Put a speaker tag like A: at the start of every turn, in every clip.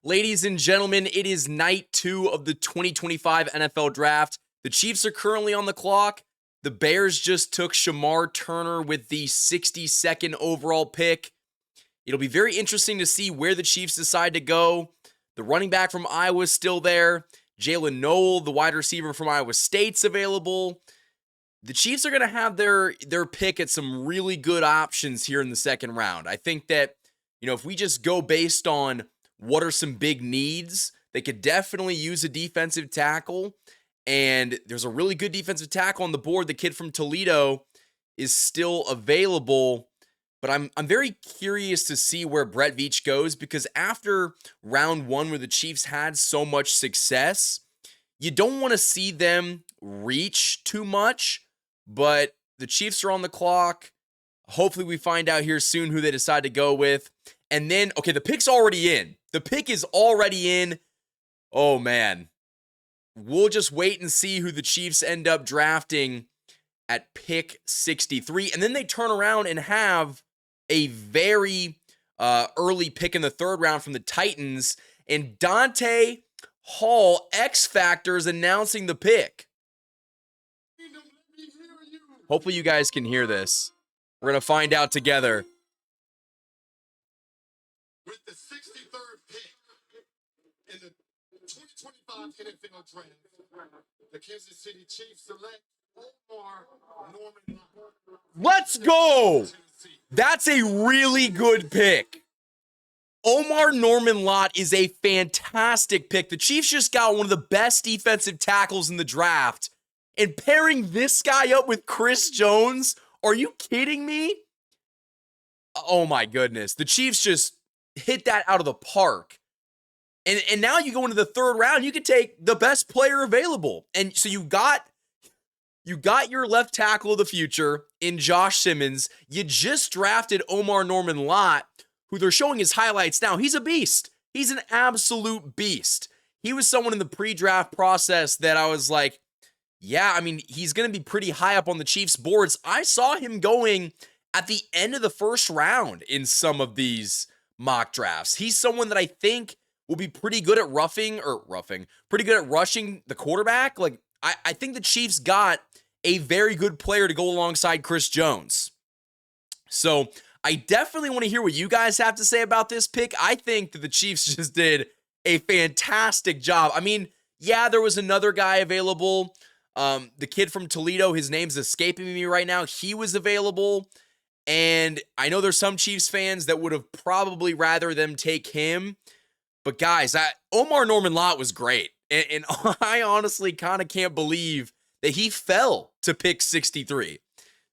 A: Ladies and gentlemen, it is night 2 of the 2025 NFL Draft. The Chiefs are currently on the clock. The Bears just took Shamar Turner with the 62nd overall pick. It'll be very interesting to see where the Chiefs decide to go. The running back from Iowa is still there. Jalen Noel, the wide receiver from Iowa State's available. The Chiefs are going to have their pick at some really good options here in the second round. I think that, if we just go based on what are some big needs, they could definitely use a defensive tackle. And there's a really good defensive tackle on the board. The kid from Toledo is still available. But I'm very curious to see where Brett Veach goes, because after round 1 where the Chiefs had so much success, you don't want to see them reach too much. But the Chiefs are on the clock. Hopefully we find out here soon who they decide to go with. And then, okay, the pick's already in. The pick is already in. Oh, man. We'll just wait and see who the Chiefs end up drafting at pick 63. And then they turn around and have a very early pick in the third round from the Titans. And Dante Hall, X Factor, is announcing the pick. Hopefully you guys can hear this. We're going to find out together.
B: With the 63rd pick in the 2025 NFL Draft, the Kansas City Chiefs select Omarr Norman-Lott.
A: Let's go! That's a really good pick. Omarr Norman-Lott is a fantastic pick. The Chiefs just got one of the best defensive tackles in the draft. And pairing this guy up with Chris Jones, are you kidding me? Oh my goodness. The Chiefs just hit that out of the park. And now you go into the third round, you could take the best player available. And so you got your left tackle of the future in Josh Simmons. You just drafted Omarr Norman-Lott, who they're showing his highlights now. He's a beast. He's an absolute beast. He was someone in the pre-draft process that I was like, yeah, I mean, he's going to be pretty high up on the Chiefs' boards. I saw him going at the end of the first round in some of these mock drafts. He's someone that I think will be pretty good at pretty good at rushing the quarterback. Like, I think the Chiefs got a very good player to go alongside Chris Jones. So I definitely want to hear what you guys have to say about this pick. I think that the Chiefs just did a fantastic job. I mean, yeah, there was another guy available. The kid from Toledo, his name's escaping me right now. He was available. And I know there's some Chiefs fans that would have probably rather them take him. But guys, Omarr Norman-Lott was great. And I honestly kind of can't believe that he fell to pick 63.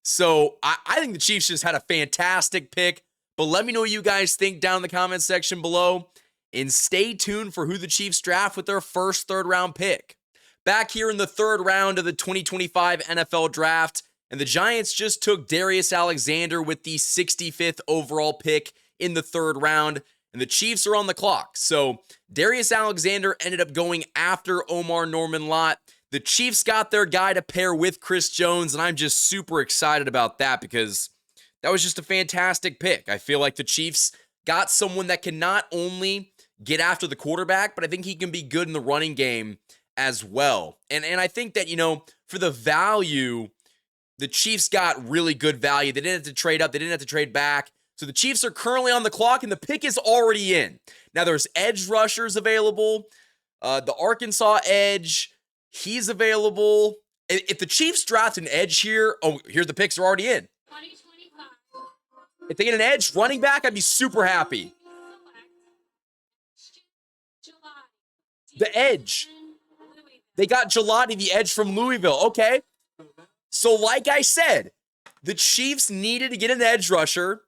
A: So I think the Chiefs just had a fantastic pick. But let me know what you guys think down in the comments section below. And stay tuned for who the Chiefs draft with their first third-round pick. Back here in the third round of the 2025 NFL Draft, and the Giants just took Darius Alexander with the 65th overall pick in the third round, and the Chiefs are on the clock. So Darius Alexander ended up going after Omarr Norman-Lott. The Chiefs got their guy to pair with Chris Jones, and I'm just super excited about that because that was just a fantastic pick. I feel like the Chiefs got someone that can not only get after the quarterback, but I think he can be good in the running game as well. And I think that, for the value, the Chiefs got really good value. They didn't have to trade up. They didn't have to trade back. So the Chiefs are currently on the clock, and the pick is already in. Now, there's edge rushers available. The Arkansas edge, he's available. If the Chiefs draft an edge here, here's the picks are already in.
C: 2025.
A: If they get an edge running back, I'd be super happy. The edge. They got Gillotte, the edge from Louisville. Okay. So like I said, the Chiefs needed to get an edge rusher.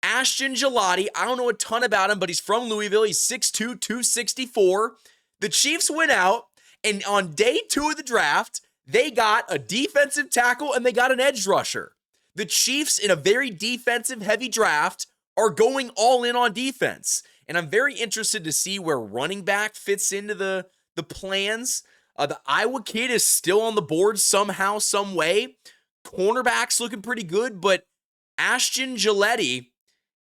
A: Ashton Gillotte, I don't know a ton about him, but he's from Louisville. He's 6'2", 264. The Chiefs went out, and on day 2 of the draft, they got a defensive tackle and they got an edge rusher. The Chiefs, in a very defensive-heavy draft, are going all in on defense. And I'm very interested to see where running back fits into the plans. The Iowa kid is still on the board somehow, some way. Cornerback's looking pretty good, but Ashton Gillotte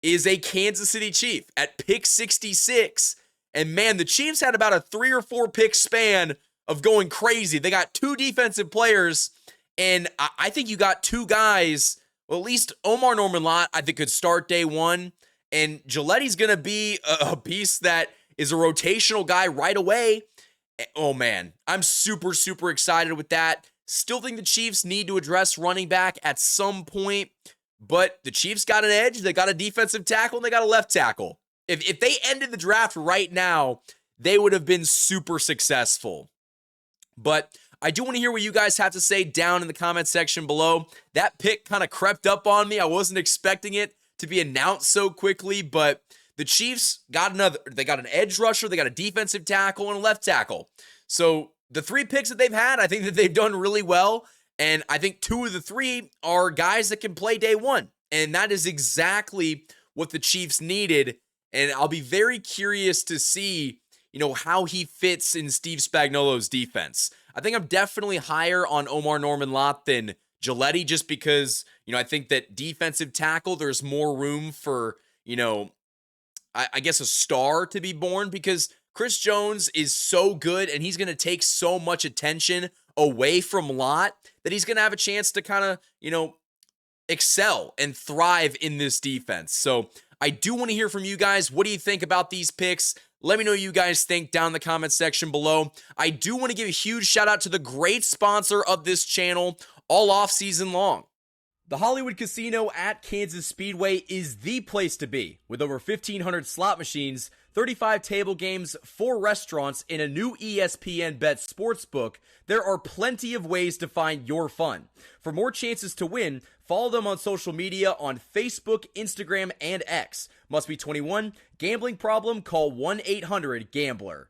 A: is a Kansas City Chief at pick 66. And man, the Chiefs had about a 3 or 4 pick span of going crazy. They got 2 defensive players, and I think you got 2 guys, well, at least Omarr Norman-Lott, I think, could start day 1. And Gillette's going to be a piece that is a rotational guy right away. Oh, man, I'm super, super excited with that. Still think the Chiefs need to address running back at some point, but the Chiefs got an edge. They got a defensive tackle, and they got a left tackle. If they ended the draft right now, they would have been super successful. But I do want to hear what you guys have to say down in the comment section below. That pick kind of crept up on me. I wasn't expecting it to be announced so quickly, but the Chiefs got they got an edge rusher, they got a defensive tackle, and a left tackle. So the 3 picks that they've had, I think that they've done really well, and I think 2 of the 3 are guys that can play day 1, and that is exactly what the Chiefs needed, and I'll be very curious to see, how he fits in Steve Spagnuolo's defense. I think I'm definitely higher on Omarr Norman-Lott than Gillotte, just because, I think that defensive tackle, there's more room for, I guess a star to be born, because Chris Jones is so good and he's going to take so much attention away from Lott that he's going to have a chance to kind of, excel and thrive in this defense. So I do want to hear from you guys. What do you think about these picks? Let me know what you guys think down in the comment section below. I do want to give a huge shout out to the great sponsor of this channel all off season long. The Hollywood Casino at Kansas Speedway is the place to be. With over 1,500 slot machines, 35 table games, 4 restaurants, and a new ESPN Bet sportsbook, there are plenty of ways to find your fun. For more chances to win, follow them on social media on Facebook, Instagram, and X. Must be 21. Gambling problem? Call 1-800-GAMBLER.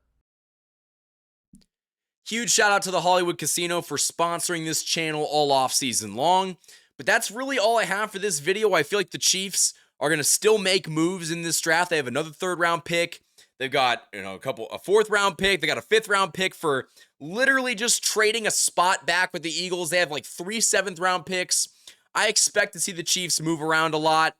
A: Huge shout out to the Hollywood Casino for sponsoring this channel all off season long. But that's really all I have for this video. I feel like the Chiefs are going to still make moves in this draft. They have another 3rd round pick. They've got, a 4th round pick. They got a 5th round pick for literally just trading a spot back with the Eagles. They have like 3 7th round picks. I expect to see the Chiefs move around a lot.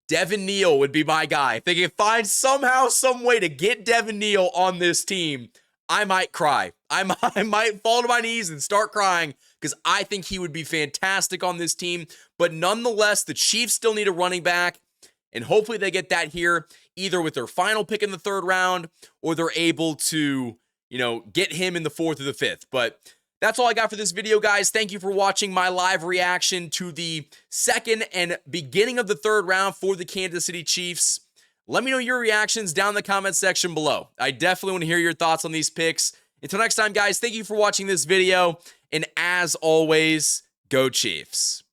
A: Devin Neal would be my guy. If they can find somehow, some way to get Devin Neal on this team, I might cry. I might fall to my knees and start crying, because I think he would be fantastic on this team. But nonetheless, the Chiefs still need a running back, and hopefully they get that here, either with their final pick in the 3rd round, or they're able to, get him in the 4th or the 5th. But that's all I got for this video, guys. Thank you for watching my live reaction to the 2nd and beginning of the 3rd round for the Kansas City Chiefs. Let me know your reactions down in the comment section below. I definitely want to hear your thoughts on these picks. Until next time, guys, thank you for watching this video. And as always, go Chiefs.